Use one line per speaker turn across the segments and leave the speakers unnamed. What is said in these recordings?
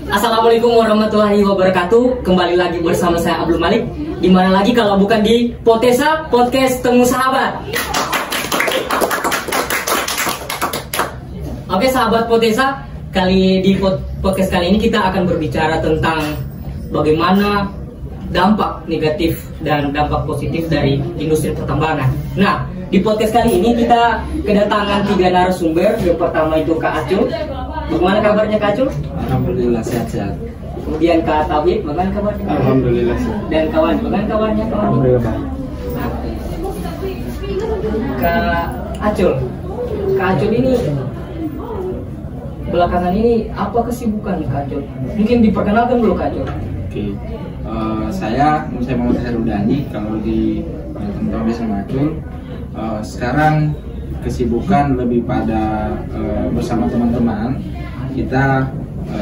Assalamualaikum warahmatullahi wabarakatuh. Kembali lagi bersama saya Abdul Malik. Dimana lagi kalau bukan di Potesa Podcast Temu Sahabat. Oke sahabat Potesa, di podcast kali ini kita akan berbicara tentang bagaimana dampak negatif dan dampak positif dari industri pertambangan. Nah, di podcast kali ini kita kedatangan 3 narasumber. Yang pertama itu Kak Acul. Bagaimana kabarnya Kak Acul?
Alhamdulillah sehat-sehat.
Kemudian Kak Tauhid, bagaimana kabarnya?
Alhamdulillah sehat.
Dan kawan, bagaimana kabarnya?
Alhamdulillah baik.
Kak Acul ini belakangan ini apa kesibukan Kak Acul? Mungkin diperkenalkan dulu Kak Acul.
Oke. Saya Muhammad Herudani, kalau di teman-teman biasa Acul. Sekarang kesibukan lebih pada bersama teman-teman kita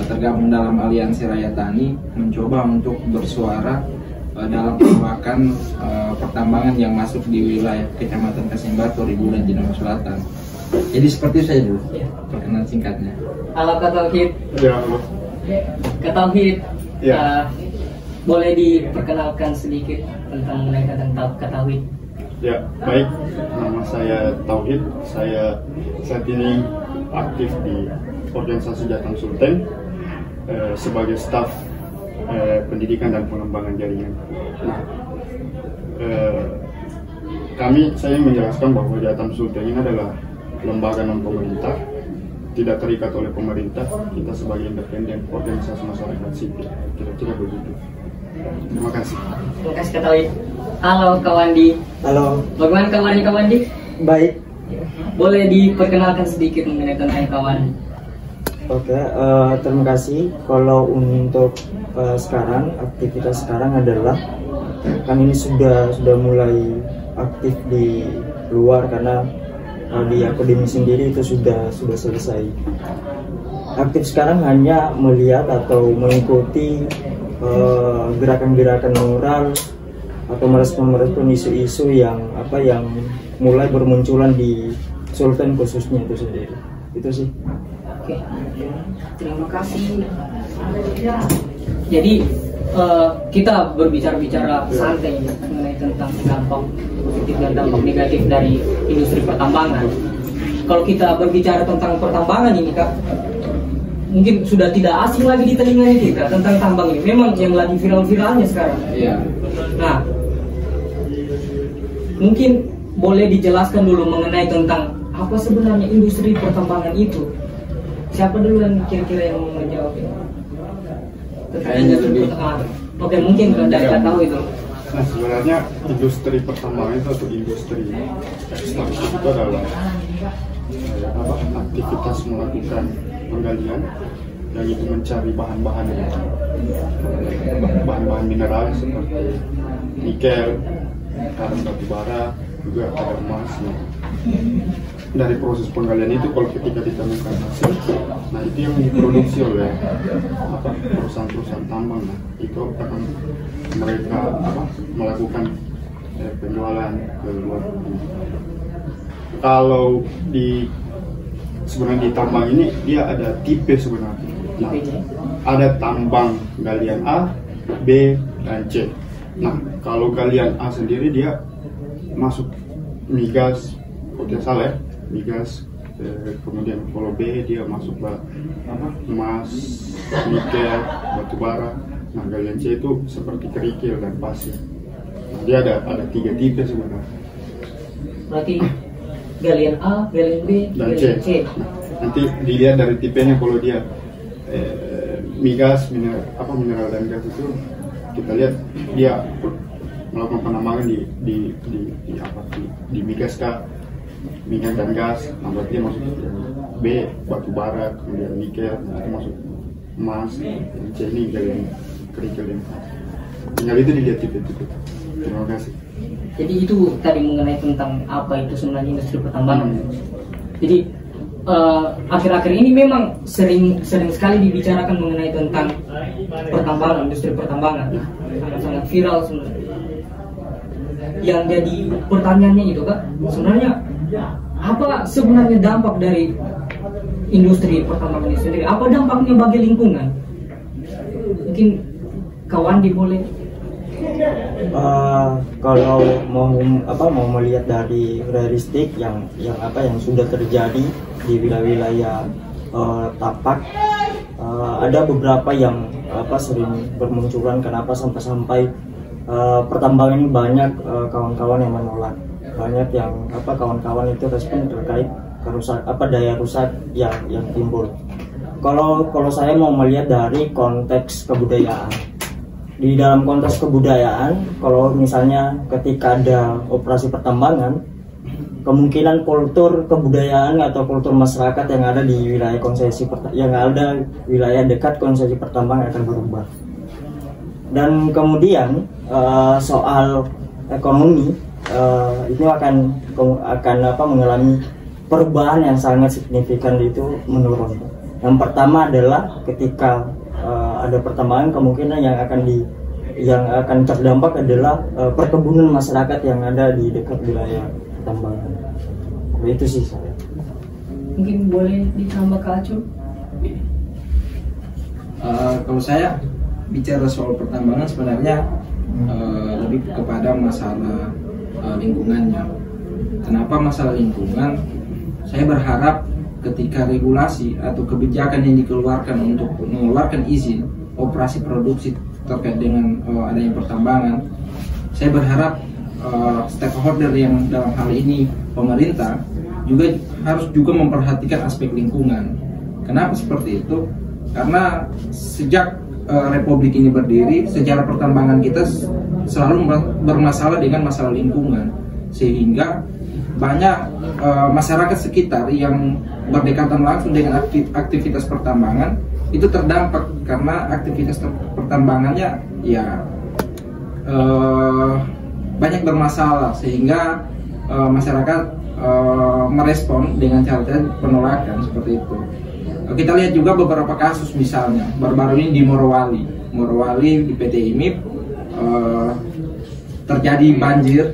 tergabung dalam Aliansi Rakyat Tani, mencoba untuk bersuara dalam penolakan pertambangan yang masuk di wilayah Kecamatan Kasimbato, Ribu dan Jenama Selatan. Jadi seperti itu saja dulu perkenalan singkatnya.
Halo Kak Tauhid.
Ya, halo.
Kak Tauhid,
Ya.
boleh diperkenalkan sedikit tentang mengenai Kak Tauhid?
Ya, baik. Nama saya Tauhid. Saya saat ini aktif di organisasi Jateng Sultan sebagai staf pendidikan dan pengembangan jaringan. Nah, saya menjelaskan bahwa Jateng Sultan ini adalah lembaga non pemerintah, tidak terikat oleh pemerintah. Kita sebagai independen, organisasi masyarakat sipil, kira-kira begitu. Terima kasih.
Terima kasih Kak Tauhid. Halo Kak Wandi.
Halo.
Bagaimana kabarnya Kak Wandi?
Baik.
Boleh diperkenalkan sedikit mengenai tentang Kak Wandi?
Oke, terima kasih. Kalau untuk sekarang, aktivitas sekarang adalah kan ini sudah mulai aktif di luar karena di akademi sendiri itu sudah selesai. Aktif sekarang hanya melihat atau mengikuti gerakan-gerakan moral atau merespon isu-isu yang mulai bermunculan di Sultan khususnya itu sendiri. Itu sih.
Oke, terima kasih. Jadi kita berbicara santai mengenai tentang dampak positif dan dampak negatif dari industri pertambangan. Kalau kita berbicara tentang pertambangan ini Kak, mungkin sudah tidak asing lagi di telinga kita tentang tambang ini. Memang yang lagi viral-viralnya sekarang.
Iya.
Nah, mungkin boleh dijelaskan dulu mengenai tentang apa sebenarnya industri pertambangan itu. Siapa dulu yang kira-kira yang mau menjawab ini?
Kayaknya lebih.
Oke, mungkin dari Kak tahu itu.
Nah, sebenarnya industri pertambangan itu atau industri ekstraktif itu adalah aktivitas melakukan penggalian yang itu mencari bahan-bahan mineral seperti nikel, karang batu bara, juga ada emas. Dari proses penggalian itu kalau ketika ditemukan hasil, nah itu yang diproduksi oleh perusahaan-perusahaan tambang. Nah, itu akan mereka melakukan penjualan ke luar negeri. Kalau sebenarnya di tambang ini dia ada tipe sebenarnya. Nah, ada tambang galian A, B, dan C. Nah, kalau galian A sendiri dia masuk migas, salah ya, migas. Kemudian kalau B dia masuk emas, nikel, batu bara. Nah, galian C itu seperti kerikil dan pasir. Nah, dia ada 3 tipe sebenarnya.
Berarti galian A, galian B,
Dan
galian C.
Nah, nanti dilihat dari tipenya. Kalau dia migas, mineral dan gas itu kita lihat dia melakukan penambangan di migas kah, minyak dan gas. Nah, berarti dia masuk B, batu bara, kemudian nikel, itu masuk emas, dan C ini galian kerikil dan tinggal itu dilihat tipe-tipe. Terima kasih.
Jadi itu tadi mengenai tentang apa itu sebenarnya industri pertambangan. Jadi akhir-akhir ini memang sering sekali dibicarakan mengenai tentang pertambangan, industri pertambangan. Sangat viral sebenarnya. Yang jadi pertanyaannya itu Kak, sebenarnya apa sebenarnya dampak dari industri pertambangan ini sendiri? Apa dampaknya bagi lingkungan? Mungkin kawan boleh.
Kalau mau melihat dari realistik yang sudah terjadi di wilayah Tapak, ada beberapa yang sering bermunculan. Kenapa sampai pertambangan ini banyak kawan-kawan yang menolak, banyak yang kawan-kawan itu respon terkait daya rusak yang timbul. Kalau saya mau melihat dari konteks kebudayaan, di dalam konteks kebudayaan, kalau misalnya ketika ada operasi pertambangan, kemungkinan kultur kebudayaan atau kultur masyarakat yang ada di wilayah dekat konsesi pertambangan akan berubah. Dan kemudian soal ekonomi itu akan mengalami perubahan yang sangat signifikan, itu menurun. Yang pertama adalah ketika ada pertambangan, kemungkinan yang akan terdampak adalah perkebunan masyarakat yang ada di dekat wilayah pertambangan. Itu sih saya.
Mungkin boleh ditambah ke Acu?
Kalau saya bicara soal pertambangan sebenarnya lebih kepada masalah lingkungannya. Kenapa masalah lingkungan? Saya berharap ketika regulasi atau kebijakan yang dikeluarkan untuk mengeluarkan izin operasi produksi terkait dengan adanya pertambangan, saya berharap stakeholder yang dalam hal ini pemerintah harus juga memperhatikan aspek lingkungan. Kenapa seperti itu? Karena sejak Republik ini berdiri, sejarah pertambangan kita selalu bermasalah dengan masalah lingkungan, sehingga banyak masyarakat sekitar yang berdekatan langsung dengan aktivitas pertambangan itu terdampak karena aktivitas pertambangannya banyak bermasalah, sehingga masyarakat merespon dengan cara penolakan seperti itu. Kita lihat juga beberapa kasus, misalnya baru-baru ini di Morowali di PT IMIP terjadi banjir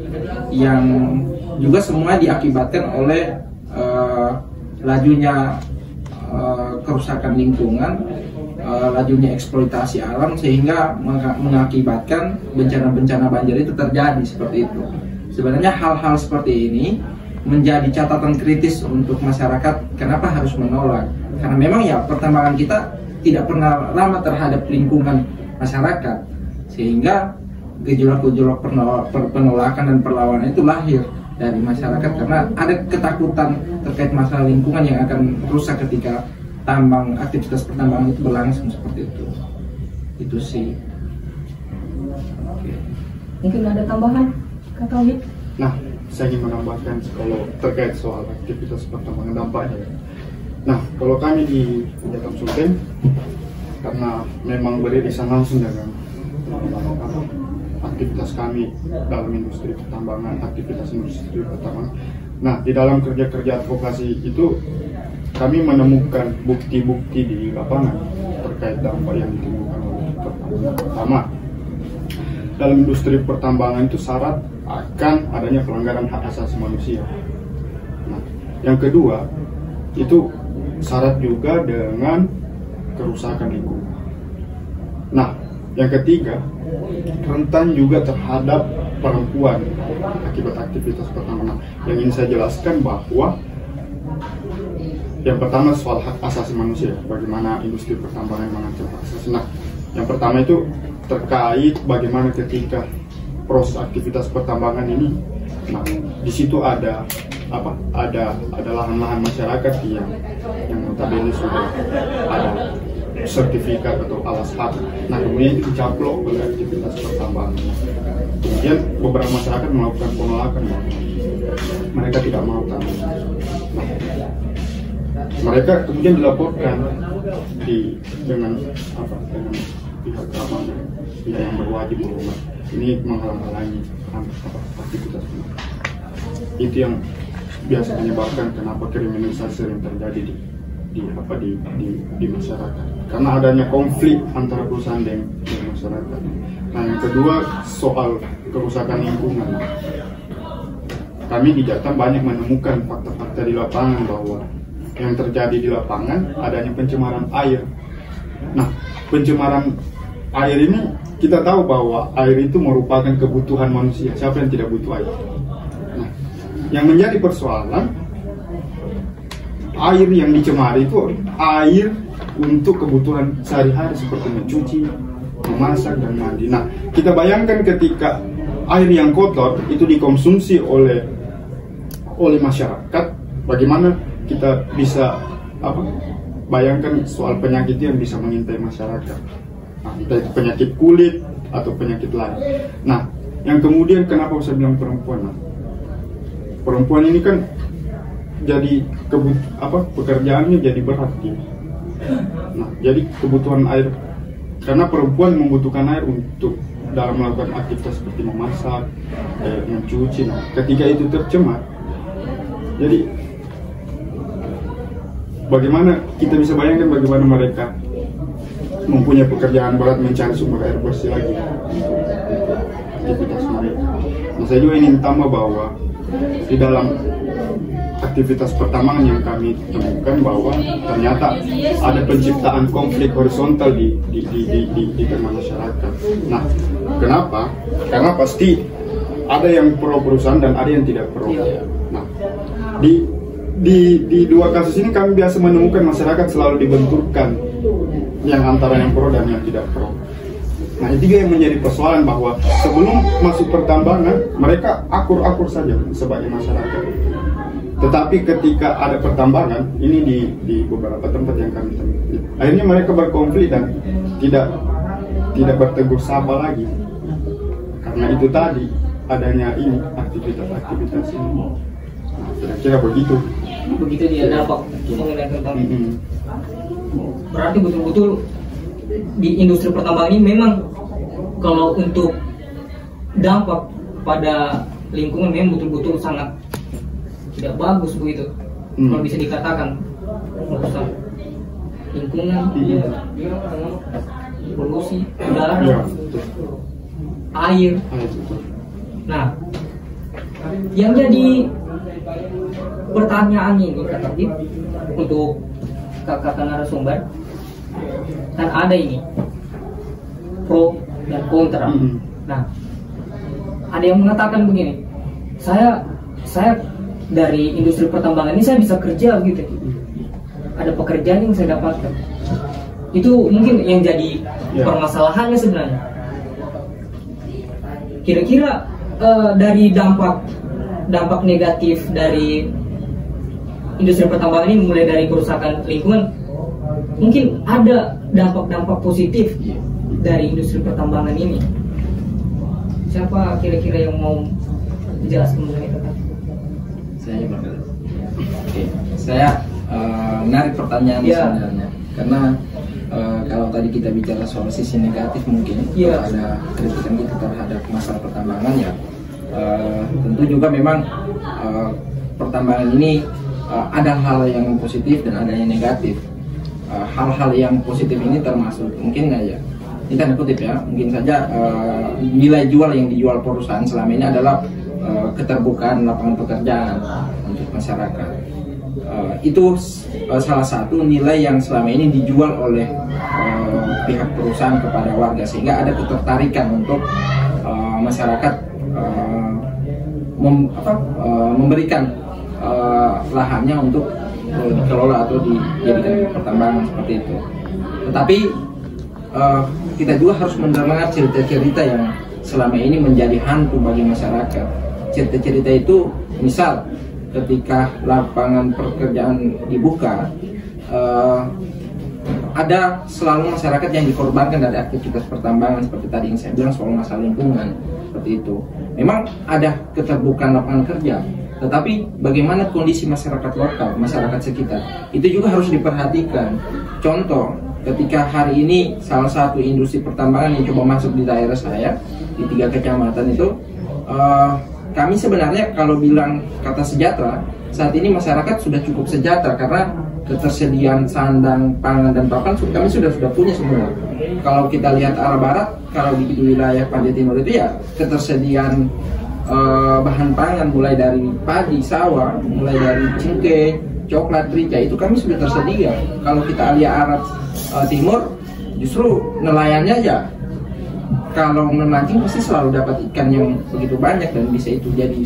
yang juga semua diakibatkan oleh lajunya kerusakan lingkungan, lajunya eksploitasi alam, sehingga mengakibatkan bencana-bencana banjir itu terjadi seperti itu. Sebenarnya hal-hal seperti ini menjadi catatan kritis untuk masyarakat. Kenapa harus menolak? Karena memang pertambangan kita tidak pernah ramah terhadap lingkungan masyarakat, sehingga gejolak-gejolak penolakan dan perlawanan itu lahir dari masyarakat karena ada ketakutan terkait masalah lingkungan yang akan rusak ketika aktivitas pertambangan itu berlangsung seperti itu. Itu sih.
Mungkin ada tambahan, Kak Tauhid?
Nah, saya ingin menambahkan kalau terkait soal aktivitas pertambangan dampaknya. Nah, kalau kami di Jatam Sultan, karena memang beririsan langsung dengan aktivitas kami dalam industri pertambangan, Nah, di dalam kerja-kerja advokasi itu kami menemukan bukti-bukti di lapangan terkait dampak yang ditimbulkan oleh pertambangan. Pertama, dalam industri pertambangan itu syarat akan adanya pelanggaran hak asasi manusia. Nah, yang kedua itu syarat juga dengan kerusakan lingkungan. Nah, yang ketiga, rentan juga terhadap perempuan akibat aktivitas pertambangan. Yang ingin saya jelaskan bahwa yang pertama soal hak asasi manusia, bagaimana industri pertambangan mengancam hak asasi. Nah, yang pertama itu terkait bagaimana ketika proses aktivitas pertambangan ini, nah di situ ada lahan-lahan masyarakat yang notabene sudah ada sertifikat atau alas hak. Nah, kemudian itu dicaplok oleh aktivitas pertambangan. Kemudian beberapa masyarakat melakukan penolakan bahwa mereka tidak mau tambang. Nah, mereka kemudian dilaporkan dengan pihak keamanan, pihak yang berwajib berhubungan. Ini menghalang-halangi aktivitas ini. Itu yang biasa menyebabkan kenapa kriminalisasi sering terjadi di masyarakat, karena adanya konflik antara perusahaan dan masyarakat. Nah, yang kedua soal kerusakan lingkungan. Kami di Jatam banyak menemukan fakta-fakta di lapangan bahwa yang terjadi di lapangan adanya pencemaran air. Nah, pencemaran air ini kita tahu bahwa air itu merupakan kebutuhan manusia. Siapa yang tidak butuh air? Nah, yang menjadi persoalan, air yang dicemari itu air untuk kebutuhan sehari-hari seperti mencuci, memasak, dan mandi. Nah, kita bayangkan ketika air yang kotor itu dikonsumsi oleh masyarakat, bagaimana kita bisa bayangkan soal penyakit yang bisa mengintai masyarakat. Nah, entah itu penyakit kulit atau penyakit lain. Nah, yang kemudian kenapa saya bilang perempuan? Nah, perempuan ini kan jadi pekerjaannya jadi berat gitu. Nah, jadi kebutuhan air, karena perempuan membutuhkan air untuk dalam melakukan aktivitas seperti memasak, mencuci. Nah, ketika itu tercemar, jadi bagaimana kita bisa bayangkan bagaimana mereka mempunyai pekerjaan berat mencari sumber air bersih lagi untuk aktivitas mereka. Nah, saya juga ingin tambah bahwa di dalam aktivitas pertambangan yang kami temukan bahwa ternyata ada penciptaan konflik horizontal di tengah masyarakat. Nah, kenapa? Karena pasti ada yang pro perusahaan dan ada yang tidak pro. Nah, di dua kasus ini kami biasa menemukan masyarakat selalu dibenturkan, yang antara yang pro dan yang tidak pro. Nah, itu juga yang menjadi persoalan bahwa sebelum masuk pertambangan mereka akur-akur saja sebagai masyarakat. Tetapi ketika ada pertambangan, ini di beberapa tempat yang kami temukan, akhirnya mereka berkonflik dan tidak bertegur sapa lagi. Karena itu tadi adanya ini aktivitas ini. Nah, kira-kira begitu.
Begitu dia dampak mengenai tentang berarti betul-betul di industri pertambangan ini memang kalau untuk dampak pada lingkungan memang betul-betul sangat tidak bagus begitu. Kalau bisa dikatakan merusak lingkungan, polusi udara, air. Nah, yang jadi pertanyaan ini untuk kakak narasumber, kan ada ini pro dan kontra. Nah, ada yang mengatakan begini, saya dari industri pertambangan ini saya bisa kerja gitu, ada pekerjaan yang saya dapatkan. Itu mungkin yang jadi permasalahannya sebenarnya. Kira-kira dari dampak negatif dari industri pertambangan ini, mulai dari kerusakan lingkungan, mungkin ada dampak-dampak positif dari industri pertambangan ini. Siapa kira-kira yang mau menjelaskan mengenai itu?
Saya menarik pertanyaan sebenarnya, karena kalau tadi kita bicara soal sisi negatif mungkin ada kritikan kita terhadap masalah pertambangan ya. Tentu juga memang pertambangan ini ada hal yang positif dan ada yang negatif. Hal-hal yang positif ini termasuk mungkin ini tanda kutip ya, mungkin saja nilai jual yang dijual perusahaan selama ini adalah keterbukaan lapangan pekerjaan untuk masyarakat. Itu salah satu nilai yang selama ini dijual oleh pihak perusahaan kepada warga, sehingga ada ketertarikan untuk masyarakat memberikan lahannya untuk dikelola atau dijadikan pertambangan seperti itu. Tetapi kita juga harus mendengar cerita-cerita yang selama ini menjadi hantu bagi masyarakat. Cerita-cerita itu misal ketika lapangan pekerjaan dibuka, ada selalu masyarakat yang dikorbankan dari aktivitas pertambangan, seperti tadi yang saya bilang soal masalah lingkungan seperti itu. Memang ada keterbukaan lapangan kerja, tetapi bagaimana kondisi masyarakat lokal, masyarakat sekitar, itu juga harus diperhatikan. Contoh, ketika hari ini salah satu industri pertambangan yang coba masuk di daerah saya di 3 kecamatan itu, kami sebenarnya kalau bilang kata sejahtera, saat ini masyarakat sudah cukup sejahtera karena ketersediaan sandang, pangan, dan papan kami sudah punya semua. Kalau kita lihat arah barat, kalau di wilayah Pantai Timur itu ya ketersediaan bahan pangan mulai dari padi, sawah, mulai dari cengkeh, coklat, merica, itu kami sudah tersedia. Kalau kita lihat arah timur, justru nelayannya aja kalau memancing pasti selalu dapat ikan yang begitu banyak dan bisa itu jadi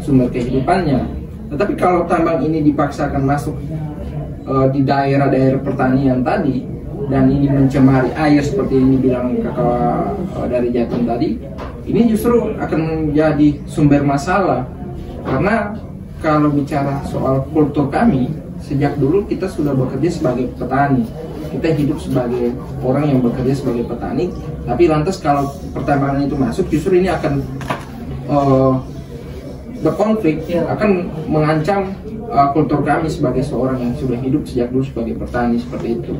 sumber kehidupannya. Tetapi kalau tambang ini dipaksakan masuk di daerah-daerah pertanian tadi dan ini mencemari air seperti ini bilang kakak dari Jatim tadi, ini justru akan menjadi sumber masalah. Karena kalau bicara soal kultur kami, sejak dulu kita sudah bekerja sebagai petani. Kita hidup sebagai orang yang bekerja sebagai petani, tapi lantas kalau pertambangan itu masuk, justru ini akan berkonflik, akan mengancam kultur kami sebagai seorang yang sudah hidup sejak dulu sebagai petani seperti itu.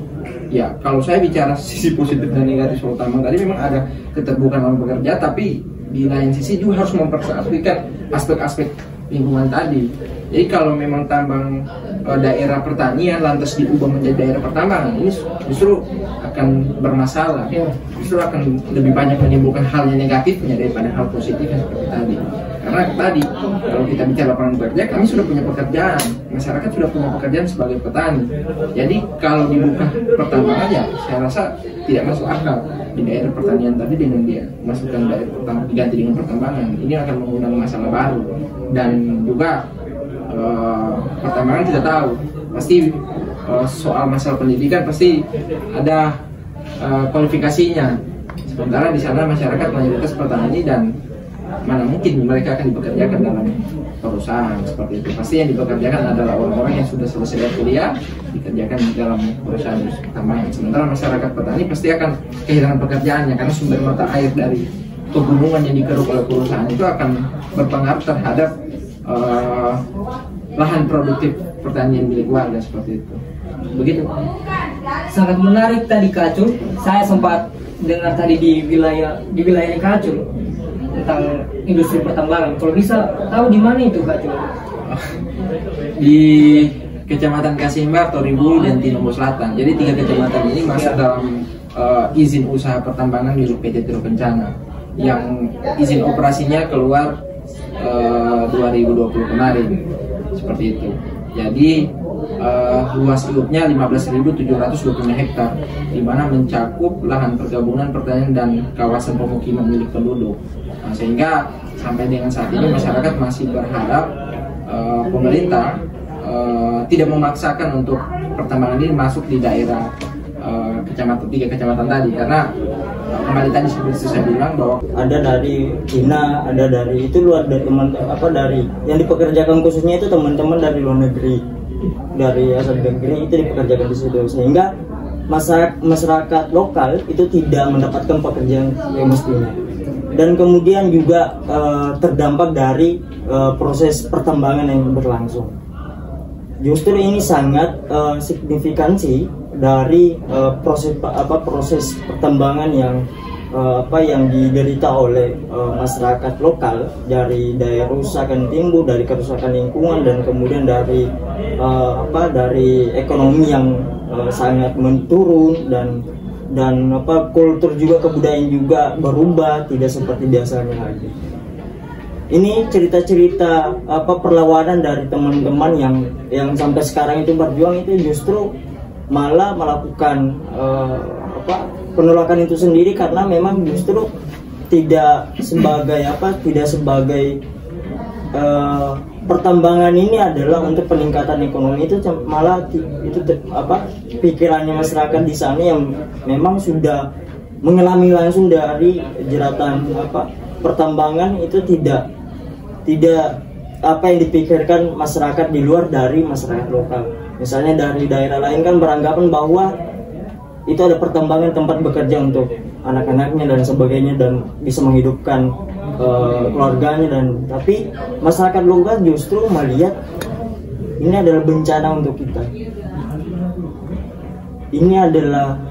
Ya, kalau saya bicara sisi positif dan negatif soal tambang tadi, memang ada keterbukaan orang bekerja, tapi di lain sisi juga harus memperhatikan aspek-aspek lingkungan tadi. Jadi kalau memang tambang daerah pertanian lantas diubah menjadi daerah pertambangan, ini justru akan bermasalah, justru akan lebih banyak menimbulkan hal yang negatifnya daripada hal positifnya seperti tadi. Karena tadi kalau kita bicara lapangan kerja, kami sudah punya pekerjaan, masyarakat sudah punya pekerjaan sebagai petani. Jadi kalau dibuka pertambangan, ya saya rasa tidak masuk akal di daerah pertanian tadi dengan dia masukkan daerah pertambangan diganti dengan pertambangan. Ini akan mengundang masalah baru. Dan juga pertambangan kita tahu pasti soal masalah pendidikan pasti ada kualifikasinya. Sementara di sana masyarakat mayoritas petani dan mana mungkin mereka akan dipekerjakan dalam perusahaan seperti itu. Pasti yang dipekerjakan adalah orang-orang yang sudah selesai kuliah dikerjakan di dalam perusahaan pertambangan. Sementara masyarakat petani pasti akan kehilangan pekerjaannya karena sumber mata air dari pegunungan yang dikeruk oleh perusahaan itu akan berpengaruh terhadap lahan produktif pertanian milik warga seperti itu. Begitu.
Sangat menarik tadi Kak Acul. Saya sempat dengar tadi di wilayah Kak Acul tentang industri pertambangan. Kalau bisa tahu di mana itu Kak Acul?
Di Kecamatan Kasimbar, Toribu, dan Tinombo Selatan. Jadi 3 kecamatan ini masuk dalam izin usaha pertambangan milik PT Tiro Kencana yang izin operasinya keluar 2020 kemarin seperti itu. Jadi luas IUP-nya 15.725 hektar, di mana mencakup lahan perkebunan, pertanian, dan kawasan pemukiman milik penduduk. Nah, sehingga sampai dengan saat ini masyarakat masih berharap pemerintah tidak memaksakan untuk pertambangan ini masuk di daerah kecamatan 3 kecamatan tadi, karena kembali tadi seperti saya bilang bahwa
ada dari Cina, ada dari itu luar dari dari yang dipekerjakan khususnya itu teman-teman dari luar negeri, dari asal negeri itu dipekerjakan di situ, sehingga masyarakat lokal itu tidak mendapatkan pekerjaan yang mestinya. Dan kemudian juga terdampak dari proses pertambangan yang berlangsung. Justru ini sangat signifikansi dari proses pertambangan yang diderita oleh masyarakat lokal, dari daya rusak yang timbul, dari kerusakan lingkungan, dan kemudian dari ekonomi yang sangat menurun, dan kultur juga, kebudayaan juga berubah, tidak seperti biasanya lagi. Ini cerita-cerita perlawanan dari teman-teman yang sampai sekarang itu berjuang, itu justru malah melakukan penolakan itu sendiri, karena memang justru tidak sebagai pertambangan ini adalah untuk peningkatan ekonomi, itu malah pikirannya masyarakat di sana yang memang sudah mengalami langsung dari jeratan pertambangan, itu tidak apa yang dipikirkan masyarakat di luar dari masyarakat lokal. Misalnya dari daerah lain kan beranggapan bahwa itu ada pertambangan tempat bekerja untuk anak-anaknya dan sebagainya, dan bisa menghidupkan keluarganya, tapi masyarakat lokal justru melihat ini adalah bencana untuk kita. Ini adalah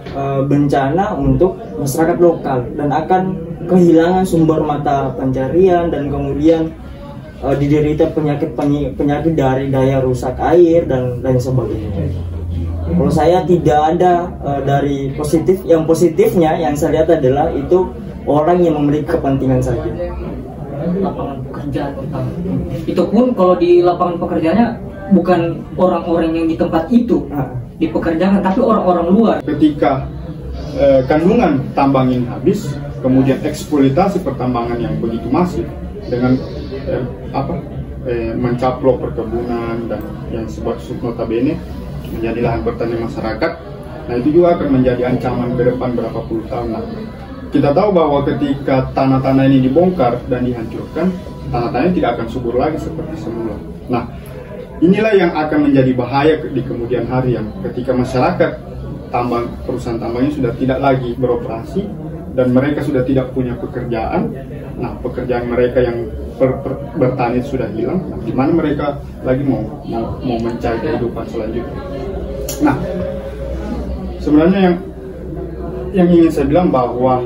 bencana untuk masyarakat lokal dan akan kehilangan sumber mata pencarian, dan kemudian diderita penyakit dari daya rusak air dan lain sebagainya. Kalau saya tidak ada dari positif, yang positifnya yang saya lihat adalah itu orang yang memiliki kepentingan saja.
Lapangan pekerjaan itu pun kalau di lapangan pekerjaannya bukan orang-orang yang di tempat itu dipekerjakan, tapi orang-orang luar.
Ketika kandungan tambang ini habis, kemudian eksploitasi pertambangan yang begitu masif dengan mencaplok perkebunan dan yang notabene menjadi lahan pertanian masyarakat. Nah itu juga akan menjadi ancaman ke depan berapa puluh tahun. Nah, kita tahu bahwa ketika tanah-tanah ini dibongkar dan dihancurkan, tanah-tanah tidak akan subur lagi seperti semula. Nah, inilah yang akan menjadi bahaya di kemudian hari, yang ketika masyarakat perusahaan tambangnya sudah tidak lagi beroperasi dan mereka sudah tidak punya pekerjaan. Nah, pekerjaan mereka yang bertani sudah hilang. Nah, di mana mereka lagi mau mencari kehidupan selanjutnya? Nah, sebenarnya yang ingin saya bilang bahwa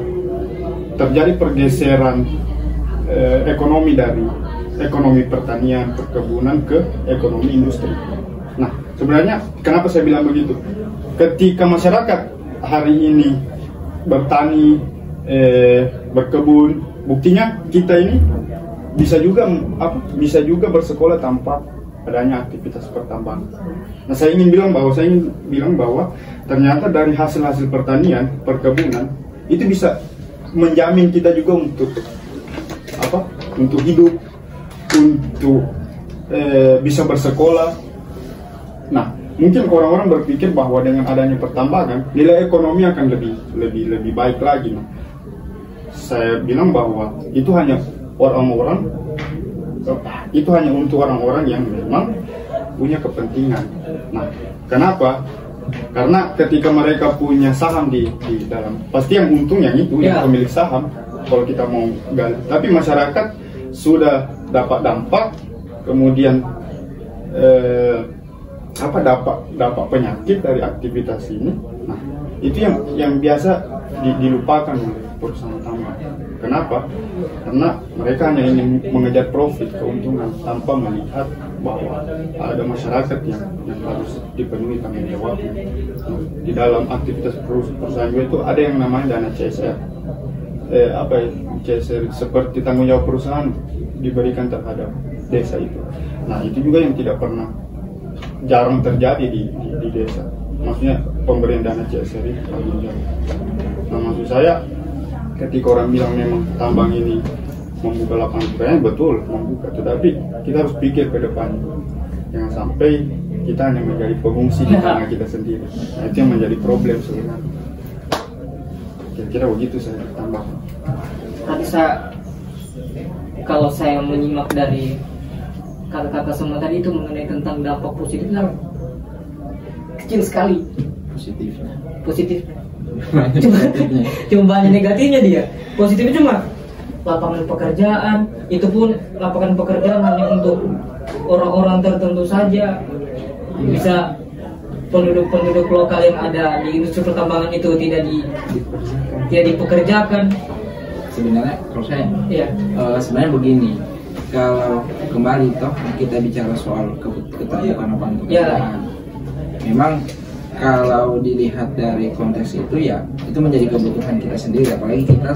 terjadi pergeseran ekonomi dari ekonomi pertanian, perkebunan ke ekonomi industri. Nah, sebenarnya kenapa saya bilang begitu? Ketika masyarakat hari ini bertani, berkebun, buktinya kita ini bisa juga bersekolah tanpa adanya aktivitas pertambangan. Nah, saya ingin bilang bahwa ternyata dari hasil-hasil pertanian, perkebunan itu bisa menjamin kita juga untuk hidup, untuk bisa bersekolah. Nah, mungkin orang-orang berpikir bahwa dengan adanya pertambangan nilai ekonomi akan lebih baik lagi. Nah, saya bilang bahwa itu hanya untuk orang-orang yang memang punya kepentingan. Nah, kenapa? Karena ketika mereka punya saham di dalam, pasti yang untung yang itu, yang pemilik saham. Kalau kita mau gali, tapi masyarakat sudah dapat dampak, kemudian dapat penyakit dari aktivitas ini. Nah, itu yang biasa dilupakan oleh perusahaan tambang. Kenapa? Karena mereka hanya ingin mengejar profit, keuntungan, tanpa melihat bahwa ada masyarakat yang harus dipenuhi tanggung jawabnya. Nah, di dalam aktivitas perusahaan itu ada yang namanya dana CSR. CSR seperti tanggung jawab perusahaan diberikan terhadap desa itu. Nah, itu juga yang jarang terjadi di desa. Maksudnya pemberian dana CSR itu tanggung jawab. Nah, maksud saya ketika orang bilang memang tambang ini membuka lapangan pekerjaan, betul membuka, tetapi kita harus pikir ke depan, jangan sampai kita hanya menjadi pengungsi di tanah kita sendiri. Nah, itu yang menjadi problem sebenarnya. Kira-kira begitu saya tambah.
Tadi kalau saya menyimak dari kata-kata semua tadi itu mengenai tentang dampak positifnya kecil sekali. Positif. Cuma banyak negatifnya dia. Positifnya cuma lapangan pekerjaan, itu pun lapangan pekerjaan hanya untuk orang-orang tertentu saja. Bisa penduduk lokal yang ada di industri pertambangan itu tidak dipekerjakan.
Sebenarnya kalau saya sebenarnya begini, kalau kembali kita bicara soal keterbukaan lapangan pekerjaan, memang kalau dilihat dari konteks itu itu menjadi kebutuhan kita sendiri, apalagi kita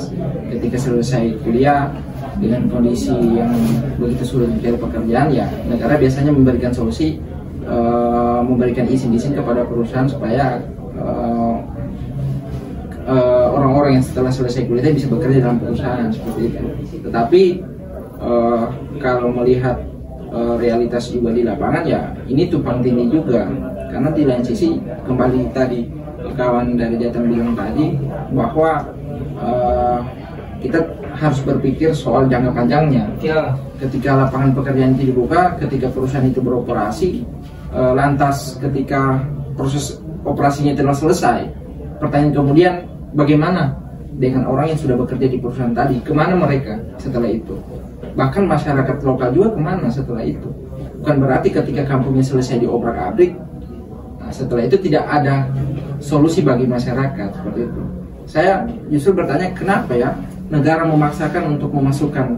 ketika selesai kuliah dengan kondisi yang begitu sulit mencari pekerjaan, negara biasanya memberikan solusi, memberikan izin kepada perusahaan supaya orang-orang yang setelah selesai kuliah bisa bekerja dalam perusahaan seperti itu. Tetapi kalau melihat realitas juga di lapangan, ini tumpang tindih juga. Karena di lain sisi, kembali tadi kawan dari Jateng bilang tadi bahwa kita harus berpikir soal jangka panjangnya. Ketika lapangan pekerjaan itu dibuka, ketika perusahaan itu beroperasi, lantas ketika proses operasinya telah selesai, pertanyaan kemudian bagaimana dengan orang yang sudah bekerja di perusahaan tadi? Kemana mereka setelah itu? Bahkan masyarakat lokal juga kemana setelah itu? Bukan berarti ketika kampungnya selesai diobrak-abrik, setelah itu tidak ada solusi bagi masyarakat seperti itu. Saya justru bertanya, kenapa negara memaksakan untuk memasukkan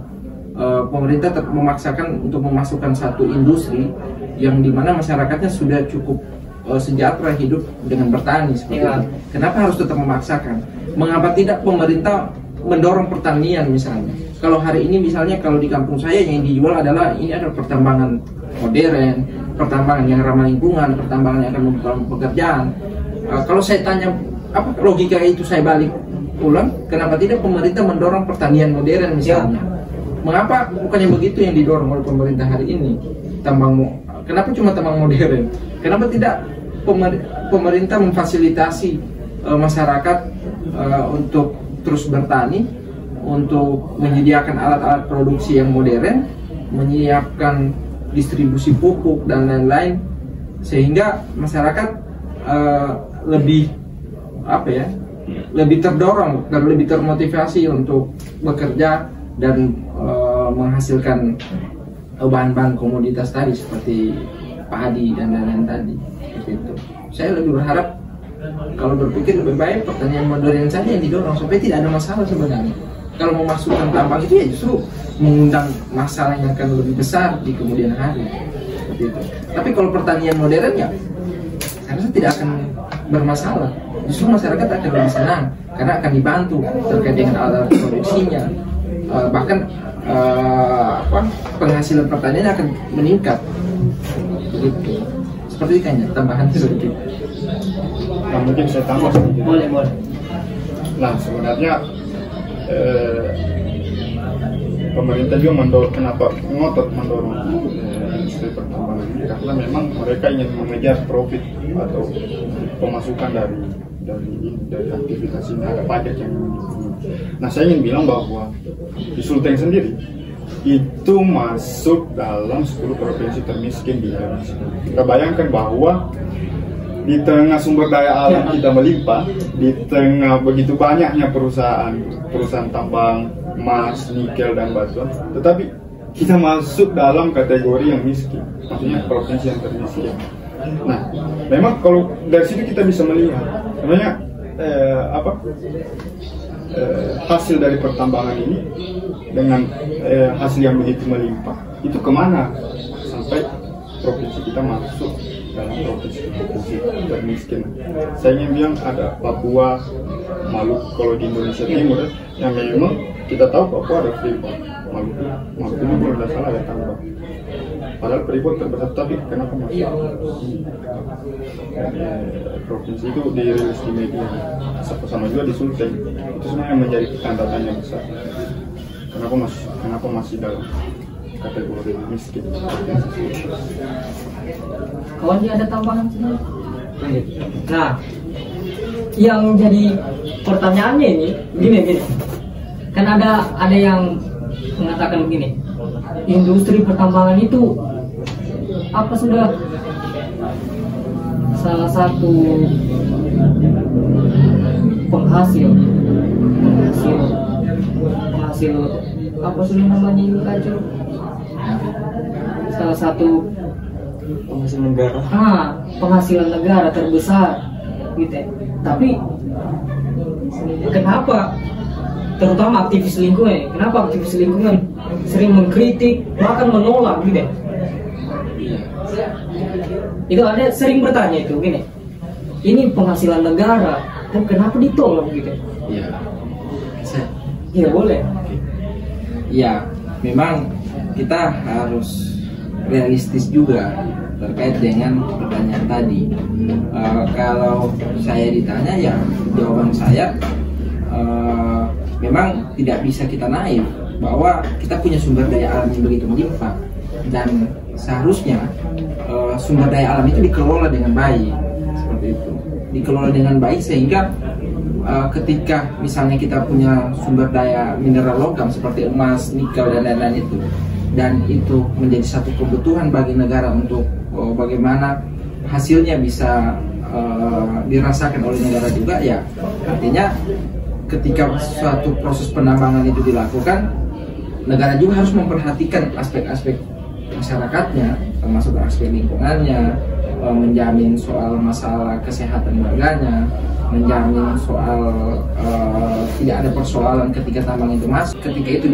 pemerintah memaksakan untuk memasukkan satu industri yang dimana masyarakatnya sudah cukup sejahtera hidup dengan bertani seperti itu. Kenapa harus tetap memaksakan? Mengapa tidak pemerintah mendorong pertanian misalnya? Kalau hari ini misalnya kalau di kampung saya yang dijual adalah pertambangan modern, pertambangan yang ramah lingkungan, pertambangan yang akan membuka pekerjaan. Kalau saya tanya apa logika itu, saya balik, ulang, kenapa tidak pemerintah mendorong pertanian modern misalnya? Mengapa bukannya begitu yang didorong oleh pemerintah hari ini? Kenapa cuma tambang modern? Kenapa tidak pemerintah memfasilitasi masyarakat untuk terus bertani, untuk menyediakan alat-alat produksi yang modern, menyiapkan distribusi pupuk dan lain-lain, sehingga masyarakat lebih lebih terdorong dan lebih termotivasi untuk bekerja dan menghasilkan bahan-bahan komoditas tadi seperti padi dan lain-lain tadi. Itu. Saya lebih berharap kalau berpikir lebih baik pertanian modern saja yang didorong supaya tidak ada masalah sebenarnya. Kalau memasukkan tambang itu ya justru mengundang masalah yang akan lebih besar di kemudian hari. Seperti itu. Tapi kalau pertanian modern ya saya rasa tidak akan bermasalah. Justru masyarakat akan lebih senang karena akan dibantu terkait dengan alat produksinya. Bahkan penghasilan pertanian akan meningkat. Begitu. Seperti itu kayaknya tambahan sedikit.
Nah, mungkin saya tambah sedikit.
Boleh.
Nah, sebenarnya pemerintah juga kenapa ngotot mendorong industri pertambangan ini, karena memang mereka ingin mengejar profit atau pemasukan dari aktivitas ini, ada pajak yang Nah, saya ingin bilang bahwa di Sulteng sendiri itu masuk dalam 10 provinsi termiskin di Indonesia. Kita bayangkan bahwa di tengah sumber daya alam kita melimpah, di tengah begitu banyaknya perusahaan tambang, emas, nikel, dan batuan, tetapi kita masuk dalam kategori yang miskin, maksudnya provinsi yang termiskin. Nah, memang kalau dari situ kita bisa melihat, sebenarnya hasil dari pertambangan ini dengan hasil yang begitu melimpah, itu kemana sampai provinsi kita masuk dalam provinsi termiskin. Saya ingin bilang ada Papua, Maluku kalau di Indonesia Timur, yang memang kita tahu Papua ada Freeport, Maluku ini kalau tidak salah ada tambang. Padahal Freeport terbesar, tapi kenapa masuk? Provinsi itu dirilis di media, sama juga di Sulteng. Itu sebenarnya menjadi tanda tanya besar. Kenapa masih dalam kategori miskin?
Kawan dia ada tambahan sendiri. Nah, yang jadi pertanyaannya ini gini. Kan ada yang mengatakan begini, industri pertambangan itu apa sudah salah satu penghasil apa sudah namanya ini kacau, salah satu
penghasil negara.
Penghasilan negara terbesar gitu ya. Tapi kenapa terutama aktivis lingkungan sering mengkritik bahkan menolak gitu ya? Itu ada sering bertanya itu gini, ini penghasilan negara dan kenapa ditolak gitu? Iya boleh.
Ya, memang kita harus realistis juga terkait dengan pertanyaan tadi. Kalau saya ditanya, ya jawaban saya memang tidak bisa kita naif bahwa kita punya sumber daya alam yang begitu melimpah, dan seharusnya sumber daya alam itu dikelola dengan baik, seperti itu, dikelola dengan baik sehingga ketika misalnya kita punya sumber daya mineral logam seperti emas, nikel, dan lain-lain itu, dan itu menjadi satu kebutuhan bagi negara untuk bagaimana hasilnya bisa dirasakan oleh negara juga, ya artinya ketika suatu proses penambangan itu dilakukan, negara juga harus memperhatikan aspek-aspek masyarakatnya, termasuk aspek lingkungannya, menjamin soal masalah kesehatan warganya, menjamin soal tidak ada persoalan ketika tambang itu masuk, ketika itu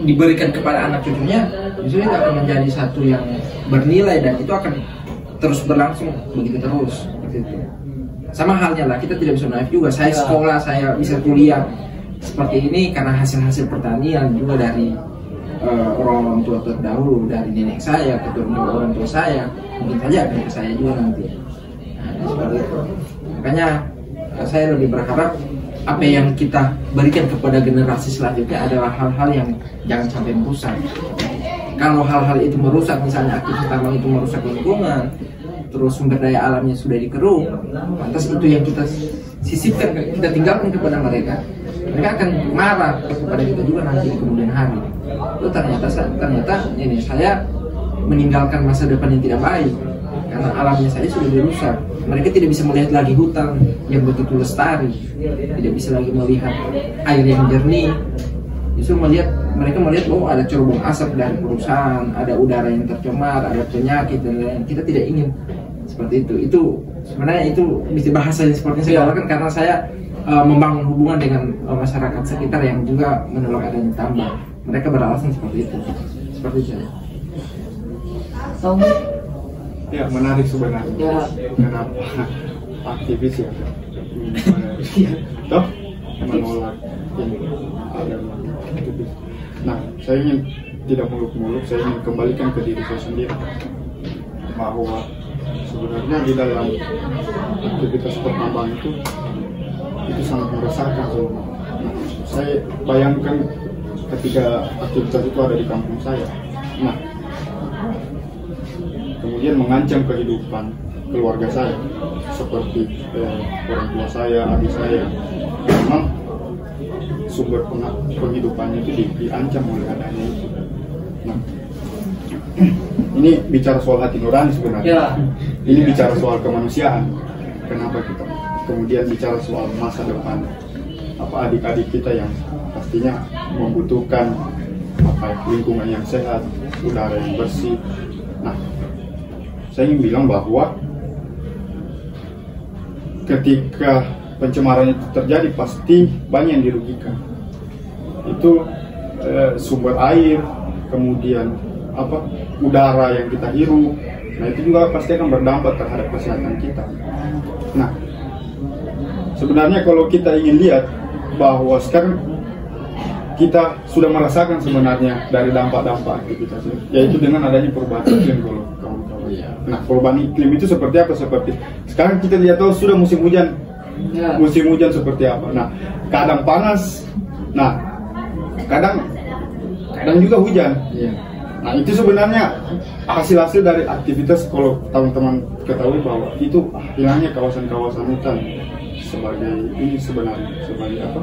diberikan kepada anak cucunya, justru itu akan menjadi satu yang bernilai dan itu akan terus berlangsung begitu terus. Gitu. Sama halnya lah, kita tidak bisa naif juga. Saya sekolah, saya bisa kuliah seperti ini karena hasil-hasil pertanian juga dari orang tua terdahulu, dari nenek saya, keturunan orang tua saya, mungkin saja akan ke saya juga nanti. Seperti itu. Makanya saya lebih berharap apa yang kita berikan kepada generasi selanjutnya adalah hal-hal yang jangan sampai merusak. Kalau hal-hal itu merusak, misalnya aktivitas tambang itu merusak lingkungan, terus sumber daya alamnya sudah dikeruk, lantas itu yang kita sisipkan, kita tinggalkan kepada mereka, mereka akan marah kepada kita juga nanti di kemudian hari. Itu ternyata ini saya meninggalkan masa depan yang tidak baik karena alamnya saya sudah dirusak. Mereka tidak bisa melihat lagi hutan yang begitu lestari, tidak bisa lagi melihat air yang jernih. Justru mereka melihat ada cerobong asap dari perusahaan, ada udara yang tercemar, ada penyakit dan lain-lain. Kita tidak ingin seperti itu. Itu sebenarnya itu bisa bahasa seperti saya katakan karena saya membangun hubungan dengan masyarakat sekitar yang juga menolak adanya tambang. Mereka beralasan seperti itu. Seperti itu.
Ya, menarik sebenarnya.
Ya.
Kenapa aktivis ya? Toh menolak ini ada aktivis. Nah, saya ingin tidak muluk-muluk, saya ingin kembalikan ke diri saya sendiri bahwa sebenarnya di dalam aktivitas pertambangan itu sangat meresahkan sebenarnya. Nah, saya bayangkan ketika aktivitas itu ada di kampung saya. Nah, kemudian mengancam kehidupan keluarga saya seperti orang tua saya, adik saya. Memang sumber penghidupannya itu diancam oleh adanya itu. Nah, ini bicara soal hati nurani sebenarnya.
Ya.
Ini bicara soal kemanusiaan. Kenapa kita kemudian bicara soal masa depan adik-adik kita yang pastinya membutuhkan lingkungan yang sehat, udara yang bersih. Nah, saya ingin bilang bahwa ketika pencemaran itu terjadi pasti banyak yang dirugikan. Itu sumber air, kemudian udara yang kita hirup. Nah, itu juga pasti akan berdampak terhadap kesehatan kita. Nah, sebenarnya kalau kita ingin lihat bahwa sekarang kita sudah merasakan sebenarnya dari dampak-dampak aktivitas, yaitu dengan adanya perubahan iklim. Nah, perubahan iklim itu seperti apa? Seperti sekarang kita lihat sudah musim hujan. Ya. Musim hujan seperti apa? Nah, kadang panas. Nah, kadang juga hujan. Ya. Nah, itu sebenarnya hasil-hasil dari aktivitas. Kalau teman-teman ketahui bahwa itu hilangnya kawasan-kawasan hutan sebagai ini sebenarnya sebagai apa?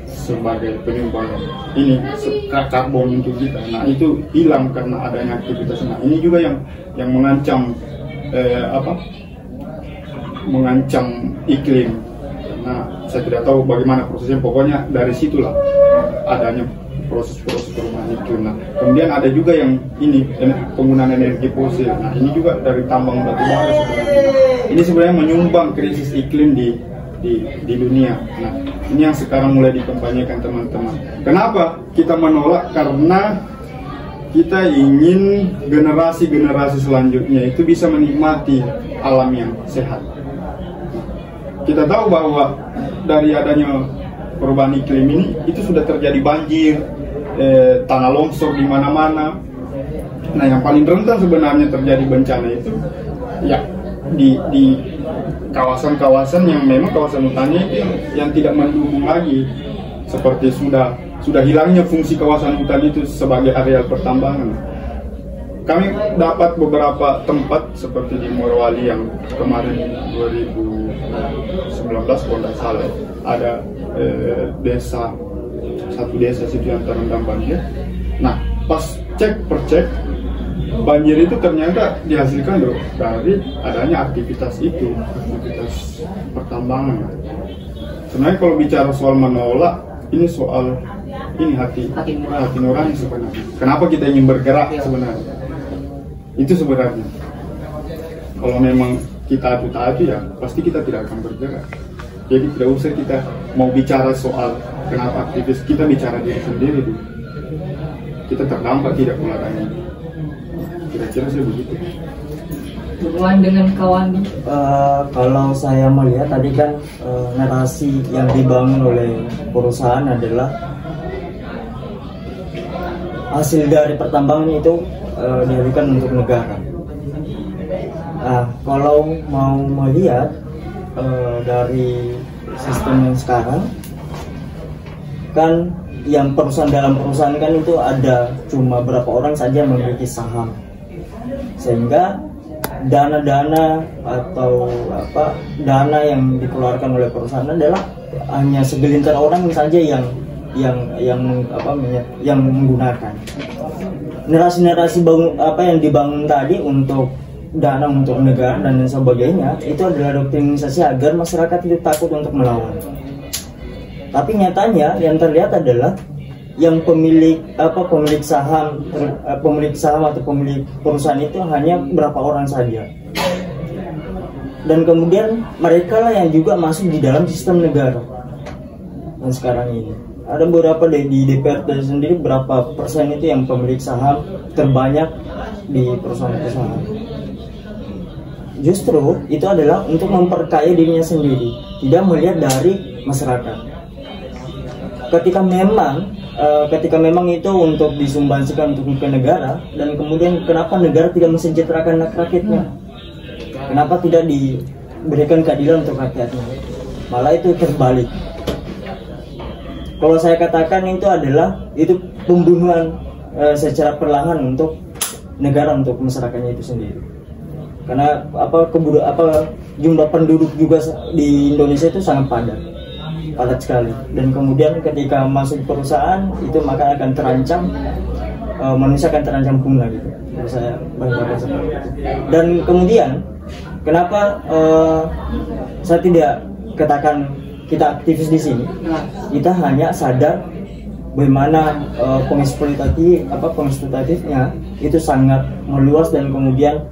Sebagai penyumbang ini karbon untuk kita. Nah, itu hilang karena adanya aktivitas. Nah, ini juga yang mengancam mengancam iklim. Nah, saya tidak tahu bagaimana prosesnya. Pokoknya dari situlah adanya proses-proses perubahan iklim. Nah, kemudian ada juga yang ini penggunaan energi fosil. Nah, ini juga dari tambang batu bara sebenarnya. Ini sebenarnya menyumbang krisis iklim di dunia. Nah, ini yang sekarang mulai dikampanyekan teman-teman. Kenapa kita menolak? Karena kita ingin generasi-generasi selanjutnya itu bisa menikmati alam yang sehat. Kita tahu bahwa dari adanya perubahan iklim ini itu sudah terjadi banjir, tanah longsor di mana-mana. Nah, yang paling rentan sebenarnya terjadi bencana itu ya di kawasan-kawasan yang memang kawasan hutannya itu yang tidak mendukung lagi, seperti sudah hilangnya fungsi kawasan hutan itu sebagai areal pertambangan. Kami dapat beberapa tempat seperti di Morowali yang kemarin 2019 kalau tidak salah ada satu desa situ yang terendam banjir. Nah, pas cek banjir itu ternyata dihasilkan dari adanya aktivitas pertambangan. Sebenarnya kalau bicara soal menolak, ini soal hati nurani sebenarnya. Kenapa kita ingin bergerak sebenarnya? Itu sebenarnya. Kalau memang kita taat ya pasti kita tidak akan bergerak. Jadi tidak usah kita mau bicara soal kenapa aktivis, kita bicara diri sendiri dulu. Kita terdampak tidak adanya. Kira-kira sih begitu.
Hubungan dengan kawan.
Kalau saya melihat tadi kan narasi yang dibangun oleh perusahaan adalah hasil dari pertambangan itu dialihkan untuk negara. Nah, kalau mau melihat dari sistem yang sekarang, kan yang perusahaan dalam perusahaan kan itu ada cuma berapa orang saja yang memiliki saham, sehingga dana-dana atau dana yang dikeluarkan oleh perusahaan adalah hanya segelintir orang saja yang menggunakan. Narasi-narasi yang dibangun tadi untuk dana untuk negara dan lain sebagainya itu adalah doktrinisasi agar masyarakat itu takut untuk melawan. Tapi nyatanya yang terlihat adalah yang pemilik saham atau pemilik perusahaan itu hanya berapa orang saja. Dan kemudian mereka lah yang juga masuk di dalam sistem negara. Dan sekarang ini ada beberapa di DPR sendiri berapa persen itu yang pemilik saham terbanyak di perusahaan-perusahaan. Justru itu adalah untuk memperkaya dirinya sendiri, tidak melihat dari masyarakat. Ketika memang itu untuk disumbangsikan untuk ke negara, dan kemudian kenapa negara tidak mensejahterakan rakyatnya? Kenapa tidak diberikan keadilan untuk rakyatnya? Malah itu terbalik. Kalau saya katakan itu pembunuhan secara perlahan untuk negara, untuk masyarakatnya itu sendiri. Karena jumlah penduduk juga di Indonesia itu sangat padat sekali, dan kemudian ketika masuk perusahaan itu maka akan terancam, manusia akan terancam punah gitu. Saya berpendapat seperti itu. Dan kemudian kenapa saya tidak katakan kita aktivis di sini? Kita hanya sadar bagaimana pengeksploitatifnya itu sangat meluas, dan kemudian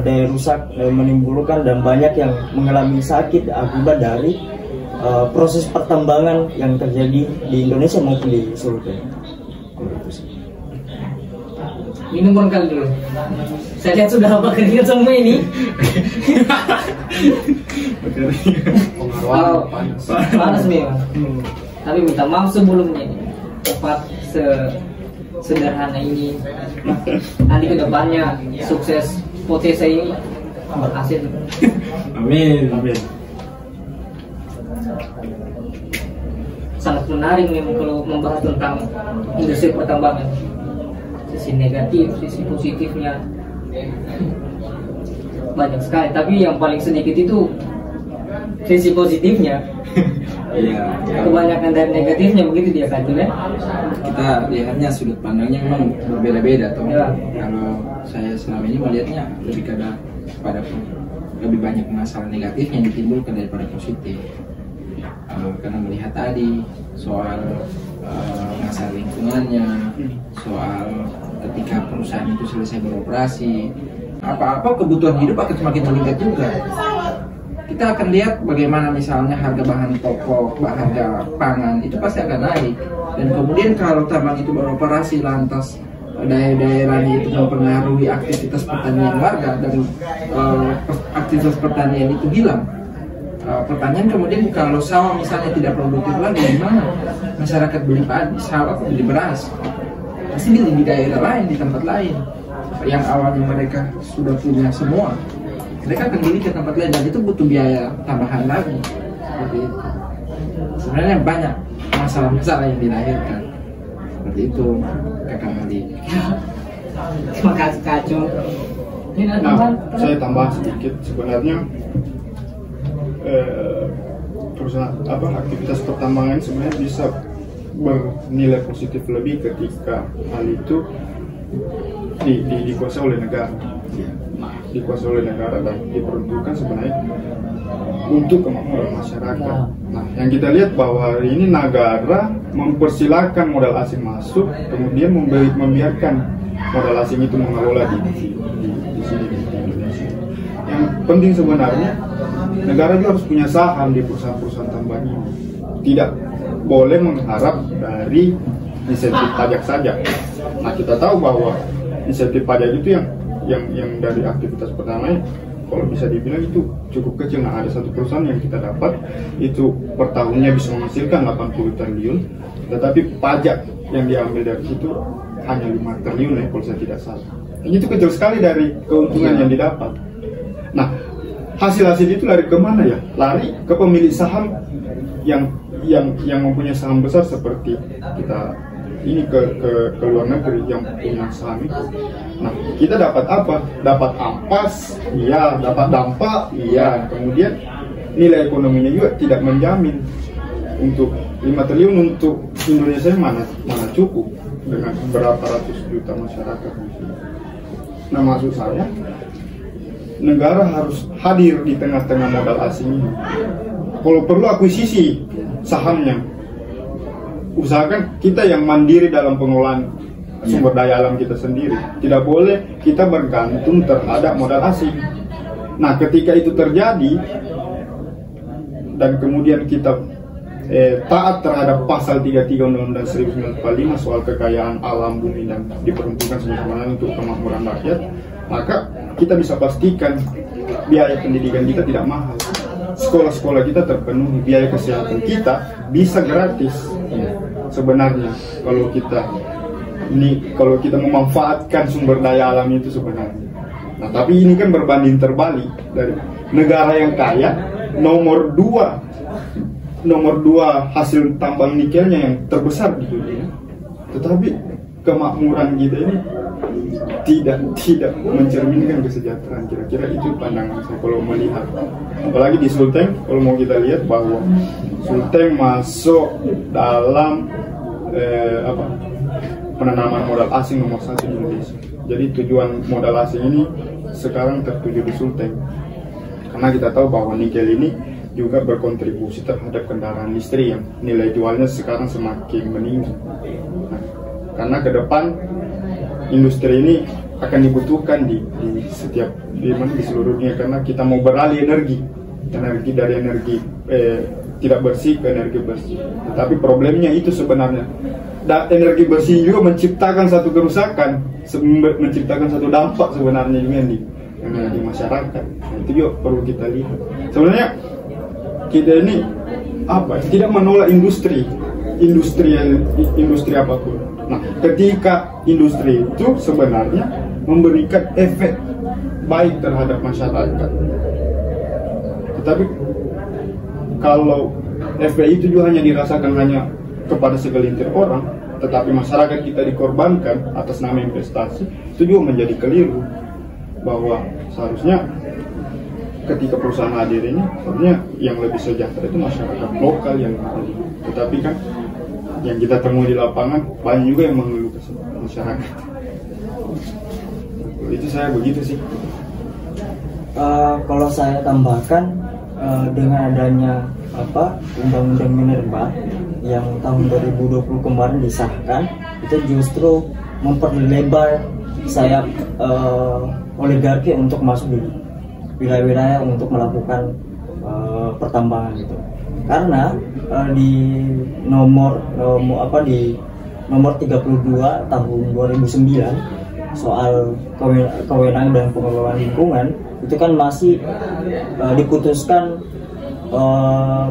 daya rusak menimbulkan, dan banyak yang mengalami sakit akibat dari proses pertambangan yang terjadi di Indonesia maupun di Solo.
Minum kali dulu. Saya lihat sudah keringat semua ini. Panas memang. Tapi minta maaf sebelumnya. Tepat sederhana ini. Nanti kedepannya sukses potensi ini berhasil.
Amin.
Sangat menarik memang kalau membahas tentang industri pertambangan. Sisi negatif, sisi positifnya banyak sekali. Tapi yang paling sedikit itu sisi positifnya.
Iya.
Kebanyakan dari negatifnya begitu dia kan, ya?
Kita lihatnya sudut pandangnya memang berbeda-beda, toh.
Ya.
Kalau saya selama ini melihatnya pada lebih banyak masalah negatif yang ditimbulkan daripada positif. Karena melihat tadi soal masalah lingkungannya, soal ketika perusahaan itu selesai beroperasi, apa-apa kebutuhan hidup akan semakin meningkat juga. Kita akan lihat bagaimana misalnya harga bahan pokok, harga pangan itu pasti akan naik. Dan kemudian kalau tambang itu beroperasi lantas daerah-daerahnya itu mempengaruhi aktivitas pertanian warga, dan aktivitas pertanian itu hilang. Pertanyaan kemudian kalau sawah misalnya tidak produktif lagi, gimana masyarakat beli padi, sawah beli beras? Pasti di daerah lain, di tempat lain yang awalnya mereka sudah punya semua, mereka akan beli ke tempat lain, dan itu butuh biaya tambahan lagi. Seperti itu. Sebenarnya banyak masalah-masalah yang dilahirkan. Seperti itu, Kakak Mali.
Terima kasih Kacung.
Nah, saya tambah sedikit sebenarnya. Perusahaan aktivitas pertambangan sebenarnya bisa bernilai positif lebih ketika hal itu dikuasai oleh negara. Nah, dikuasai oleh negara dan diperuntukkan sebenarnya untuk kemakmuran masyarakat. Nah, yang kita lihat bahwa hari ini negara mempersilahkan modal asing masuk, kemudian membiarkan modal asing itu mengelola di sini di Indonesia. Yang penting sebenarnya negara juga harus punya saham di perusahaan-perusahaan tambang ini. Tidak boleh mengharap dari insentif pajak saja. Nah, kita tahu bahwa insentif pajak itu yang dari aktivitas pertama, kalau bisa dibilang itu cukup kecil. Nah, ada satu perusahaan yang kita dapat itu per tahunnya bisa menghasilkan 80 triliun, tetapi pajak yang diambil dari situ hanya 5 triliun kalau saya tidak salah. itu kecil sekali dari keuntungan yang didapat. Nah, hasil-hasil itu lari kemana ya? Lari ke pemilik saham yang mempunyai saham besar seperti kita ini ke luar negeri yang punya saham itu. Nah, kita dapat apa? Dapat ampas, iya. Dapat dampak, iya. Kemudian nilai ekonominya juga tidak menjamin. Untuk 5 triliun untuk Indonesia mana cukup dengan berapa ratus juta masyarakat. Nah, maksud saya negara harus hadir di tengah-tengah modal asing ini. Kalau perlu akuisisi sahamnya, usahakan kita yang mandiri dalam pengelolaan sumber daya alam kita sendiri. Tidak boleh kita bergantung terhadap modal asing. Nah, ketika itu terjadi dan kemudian kita taat terhadap pasal 33 Undang-Undang 1945 soal kekayaan alam bumi dan diperuntukkan semuanya untuk kemakmuran rakyat, maka kita bisa pastikan biaya pendidikan kita tidak mahal, sekolah-sekolah kita terpenuhi, biaya kesehatan kita bisa gratis. Sebenarnya kalau kita memanfaatkan sumber daya alam itu sebenarnya. Nah, tapi ini kan berbanding terbalik dari negara yang kaya nomor 2 hasil tambang nikelnya yang terbesar di dunia, tetapi kemakmuran kita ini tidak mencerminkan kesejahteraan. Kira-kira itu pandangan saya kalau melihat, apalagi di Sulteng. Kalau mau kita lihat bahwa Sulteng masuk dalam penanaman modal asing nomor 1 di Indonesia. Jadi tujuan modal asing ini sekarang tertuju di Sulteng, karena kita tahu bahwa nikel ini juga berkontribusi terhadap kendaraan listrik yang nilai jualnya sekarang semakin meninggi. Nah, karena ke depan industri ini akan dibutuhkan di seluruh dunia, karena kita mau beralih energi dari energi tidak bersih ke energi bersih. Tetapi problemnya itu sebenarnya energi bersih juga menciptakan satu kerusakan, menciptakan satu dampak sebenarnya juga di masyarakat. Nah, itu juga perlu kita lihat. Sebenarnya kita ini tidak menolak industri apapun. Nah, ketika industri itu sebenarnya memberikan efek baik terhadap masyarakat, tetapi kalau efek itu juga hanya dirasakan hanya kepada segelintir orang, tetapi masyarakat kita dikorbankan atas nama investasi, itu juga menjadi keliru. Bahwa seharusnya ketika perusahaan hadir ini, sebenarnya yang lebih sejahtera itu masyarakat lokal yang hadir. Tetapi kan yang kita temui di lapangan banyak juga yang mengeluh masyarakat. Itu saya begitu sih.
Kalau saya tambahkan, dengan adanya Undang-Undang Minerba yang tahun 2020 kemarin disahkan, itu justru memperlebar sayap oligarki untuk masuk di wilayah-wilayah untuk melakukan pertambangan gitu. Karena di nomor 32 tahun 2009 soal kewenangan dan pengelolaan lingkungan itu kan masih diputuskan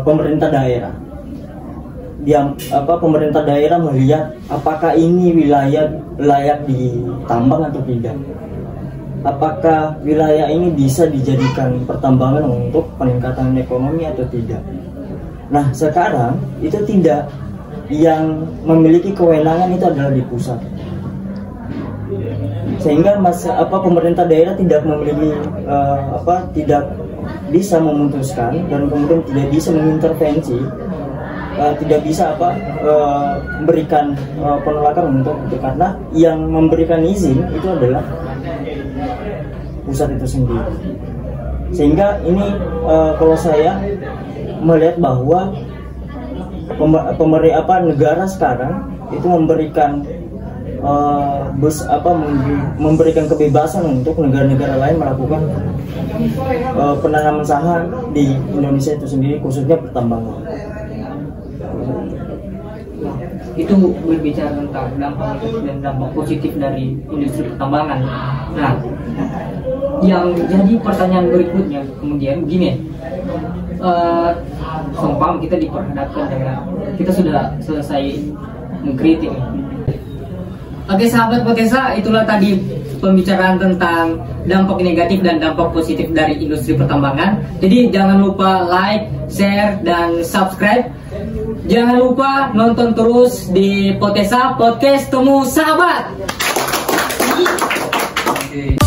pemerintah daerah. Pemerintah daerah melihat apakah ini wilayah layak ditambang atau tidak. Apakah wilayah ini bisa dijadikan pertambangan untuk peningkatan ekonomi atau tidak. Nah, sekarang itu tidak, yang memiliki kewenangan itu adalah di pusat. Sehingga pemerintah daerah tidak memiliki tidak bisa memutuskan dan kemudian tidak bisa mengintervensi, tidak bisa memberikan penolakan untuk itu, karena yang memberikan izin itu adalah pusat itu sendiri. Sehingga ini kalau saya melihat bahwa negara sekarang itu memberikan memberikan kebebasan untuk negara-negara lain melakukan penanaman saham di Indonesia itu sendiri, khususnya pertambangan.
Itu berbicara tentang dampak dan dampak positif dari industri pertambangan. Nah, yang jadi pertanyaan berikutnya kemudian begini, seumpama kita diperhadapkan dengan, kita sudah selesai mengkritik. Oke sahabat Potesa, itulah tadi pembicaraan tentang dampak negatif dan dampak positif dari industri pertambangan. Jadi jangan lupa like, share, dan subscribe. Jangan lupa nonton terus di Potesa Podcast Temu Sahabat.
Okay.